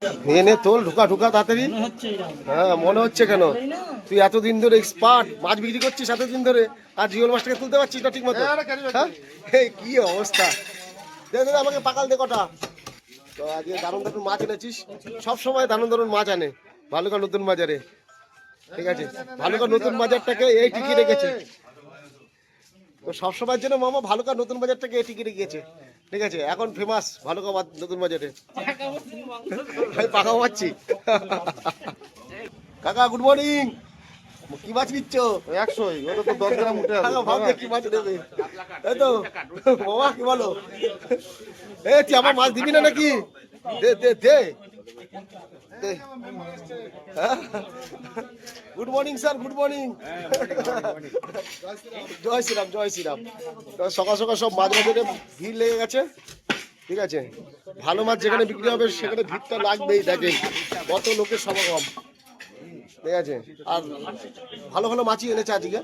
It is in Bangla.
নিয়ে নে তোল, ঢুকা ঢুকা তাড়াতাড়ি। হ্যাঁ মনে হচ্ছে কেন? তুই এতদিন ধরে এক্সপার্ট মাছ বিক্রি করছিস এতদিন ধরে, আর জিওল মাছটাকে তুলতে পারছিস না ঠিক মতো? হ্যাঁ এই কি অবস্থা! দে দে আমাকে পাকাল দে কটা। তো আজকে দারুণ দারুণ মাছ এনেছিস, সব সময় দারুণ দারুণ মাছ আনে ভালুকা নতুন বাজারে। ঠিক আছে, ভালুকা নতুন বাজারটাকে এই টিকিয়ে রেখেছে তো সবসময়ের জন্য মামা ভালুকা নতুন বাজারটাকে এই টিকিয়ে রেখেছে। ঠিক আছে, এখন ফেমাস ভালুকা নতুন বাজারে। আমি পাকা পাচ্ছি। কাকা গুড মর্নিং। কি মাছ নিচ্ছ? 100, ওটা তো 10 গ্রাম উঠে আছে। ভাবছে কি মাছ নেবে, তাই তো মামা? কি বলো? এ তুই আমার মাছ দিবি না নাকি? দে দে দে। Good morning sir, good morning. জয় শ্রীরাম, জয় শ্রীরাম। সকাল সকাল সব মাছ বাজারে ভিড় লেগে গেছে। ঠিক আছে, ভালো মাছ যেখানে বিক্রি হবে সেখানে ভিড়টা লাগবেই। দেখেন কত লোকের সমাগম। ঠিক আছে, আর ভালো ভালো মাছই এনেছে আজকে।